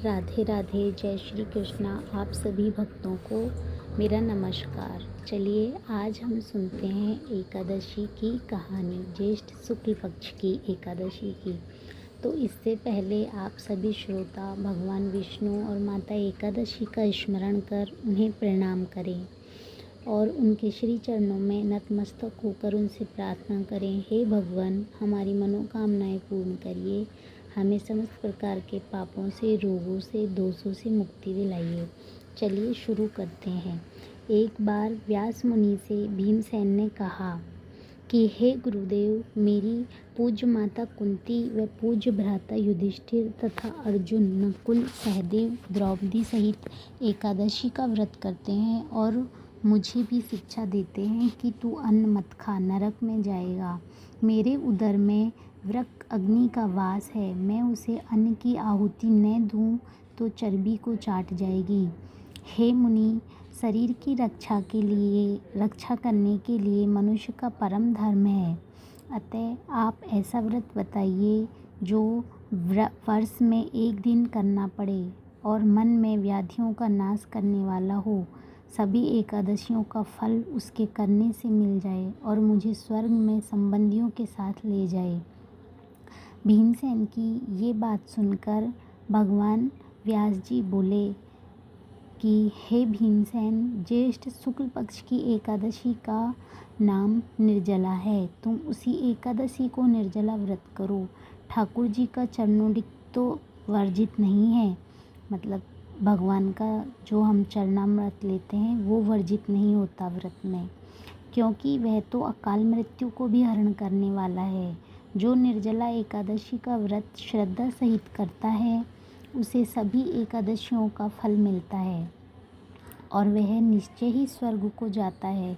राधे राधे। जय श्री कृष्णा। आप सभी भक्तों को मेरा नमस्कार। चलिए आज हम सुनते हैं एकादशी की कहानी, ज्येष्ठ शुक्ल पक्ष की एकादशी की। तो इससे पहले आप सभी श्रोता भगवान विष्णु और माता एकादशी का स्मरण कर उन्हें प्रणाम करें और उनके श्री चरणों में नतमस्तक होकर उनसे प्रार्थना करें, हे भगवान हमारी मनोकामनाएं पूर्ण करिए, हमें समस्त प्रकार के पापों से, रोगों से, दोषों से मुक्ति दिलाइए। चलिए शुरू करते हैं। एक बार व्यास मुनि से भीमसेन ने कहा कि हे गुरुदेव, मेरी पूज्य माता कुंती व पूज्य भ्राता युधिष्ठिर तथा अर्जुन, नकुल, सहदेव, द्रौपदी सहित एकादशी का व्रत करते हैं और मुझे भी शिक्षा देते हैं कि तू अन्न मत खा, नरक में जाएगा। मेरे उदर में वृक अग्नि का वास है, मैं उसे अन्न की आहुति न दूं तो चर्बी को चाट जाएगी। हे मुनि, शरीर की रक्षा करने के लिए मनुष्य का परम धर्म है। अतः आप ऐसा व्रत बताइए जो वर्ष में एक दिन करना पड़े और मन में व्याधियों का नाश करने वाला हो। सभी एकादशियों का फल उसके करने से मिल जाए और मुझे स्वर्ग में संबंधियों के साथ ले जाए। भीमसेन की ये बात सुनकर भगवान व्यास जी बोले कि हे भीमसेन, ज्येष्ठ शुक्ल पक्ष की एकादशी का नाम निर्जला है। तुम उसी एकादशी को निर्जला व्रत करो। ठाकुर जी का चरणोडिक तो वर्जित नहीं है, मतलब भगवान का जो हम चरणामृत लेते हैं वो वर्जित नहीं होता व्रत में, क्योंकि वह तो अकाल मृत्यु को भी हरण करने वाला है। जो निर्जला एकादशी का व्रत श्रद्धा सहित करता है उसे सभी एकादशियों का फल मिलता है और वह निश्चय ही स्वर्ग को जाता है।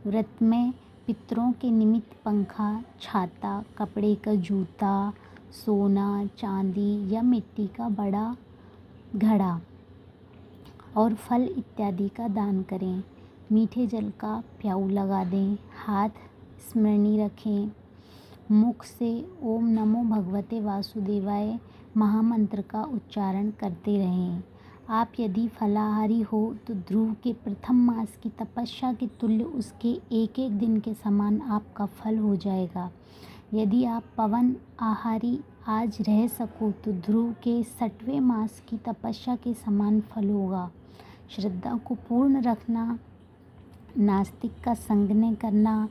व्रत में पितरों के निमित्त पंखा, छाता, कपड़े का जूता, सोना, चांदी या मिट्टी का बड़ा घड़ा और फल इत्यादि का दान करें। मीठे जल का प्याऊ लगा दें, हाथ स्मरणी रखें, मुख से ओम नमो भगवते वासुदेवाय महामंत्र का उच्चारण करते रहें। आप यदि फलाहारी हो तो ध्रुव के प्रथम मास की तपस्या के तुल्य उसके एक एक दिन के समान आपका फल हो जाएगा। यदि आप पवन आहारी आज रह सको तो ध्रुव के 6वें मास की तपस्या के समान फल होगा। श्रद्धा को पूर्ण रखना, नास्तिक का संग न करना,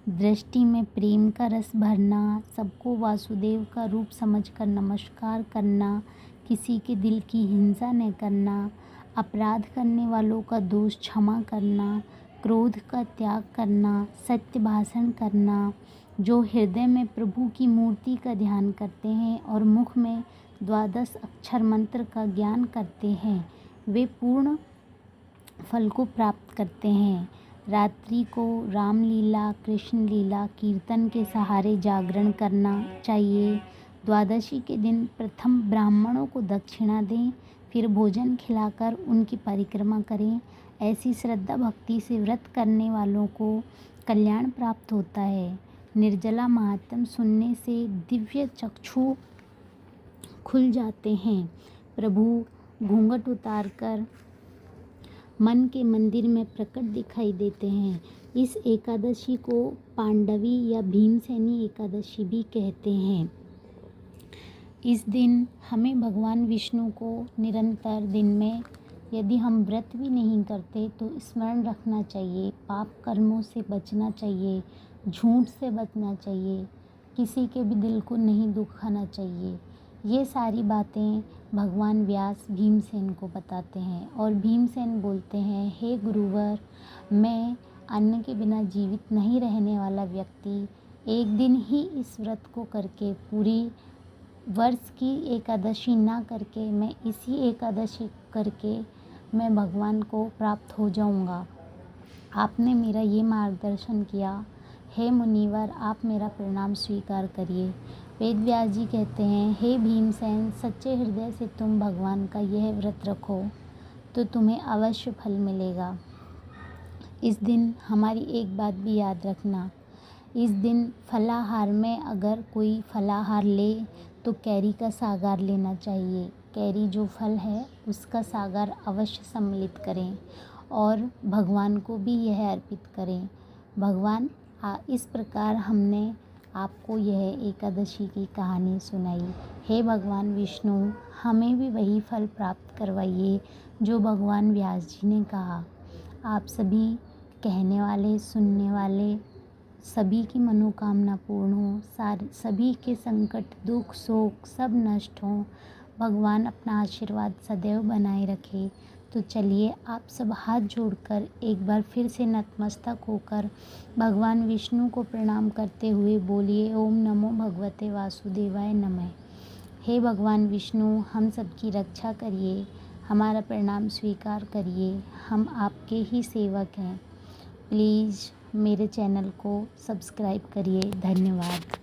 दृष्टि में प्रेम का रस भरना, सबको वासुदेव का रूप समझकर नमस्कार करना, किसी के दिल की हिंसा न करना, अपराध करने वालों का दोष क्षमा करना, क्रोध का त्याग करना, सत्य भाषण करना, जो हृदय में प्रभु की मूर्ति का ध्यान करते हैं और मुख में 12 अक्षर मंत्र का ज्ञान करते हैं, वे पूर्ण फल को प्राप्त करते हैं। रात्रि को रामलीला, कृष्ण लीला, कीर्तन के सहारे जागरण करना चाहिए। द्वादशी के दिन प्रथम ब्राह्मणों को दक्षिणा दें, फिर भोजन खिलाकर उनकी परिक्रमा करें। ऐसी श्रद्धा भक्ति से व्रत करने वालों को कल्याण प्राप्त होता है। निर्जला महात्म सुनने से दिव्य चक्षु खुल जाते हैं। प्रभु घूंघट उतारकर मन के मंदिर में प्रकट दिखाई देते हैं। इस एकादशी को पांडवी या भीमसेनी एकादशी भी कहते हैं। इस दिन हमें भगवान विष्णु को निरंतर दिन में, यदि हम व्रत भी नहीं करते तो स्मरण रखना चाहिए, पाप कर्मों से बचना चाहिए, झूठ से बचना चाहिए, किसी के भी दिल को नहीं दुखाना चाहिए। ये सारी बातें भगवान व्यास भीमसेन को बताते हैं और भीमसेन बोलते हैं, हे गुरुवर, मैं अन्न के बिना जीवित नहीं रहने वाला व्यक्ति एक दिन ही इस व्रत को करके, पूरी वर्ष की एकादशी ना करके, मैं इसी एकादशी करके मैं भगवान को प्राप्त हो जाऊंगा। आपने मेरा ये मार्गदर्शन किया, हे मुनिवर, आप मेरा प्रणाम स्वीकार करिए। वेद व्यास जी कहते हैं, हे भीमसेन, सच्चे हृदय से तुम भगवान का यह व्रत रखो तो तुम्हें अवश्य फल मिलेगा। इस दिन हमारी एक बात भी याद रखना, इस दिन फलाहार में अगर कोई फलाहार ले तो कैरी का सागार लेना चाहिए। कैरी जो फल है उसका सागर अवश्य सम्मिलित करें और भगवान को भी यह अर्पित करें। भगवान इस प्रकार हमने आपको यह एकादशी की कहानी सुनाई। हे भगवान विष्णु, हमें भी वही फल प्राप्त करवाइए जो भगवान व्यास जी ने कहा। आप सभी कहने वाले, सुनने वाले सभी की मनोकामना पूर्ण हो, सभी के संकट, दुख, शोक सब नष्ट हों। भगवान अपना आशीर्वाद सदैव बनाए रखे। तो चलिए आप सब हाथ जोड़कर एक बार फिर से नतमस्तक होकर भगवान विष्णु को प्रणाम करते हुए बोलिए, ओम नमो भगवते वासुदेवाय नमः। हे भगवान विष्णु, हम सबकी रक्षा करिए, हमारा प्रणाम स्वीकार करिए, हम आपके ही सेवक हैं। प्लीज़ मेरे चैनल को सब्सक्राइब करिए। धन्यवाद।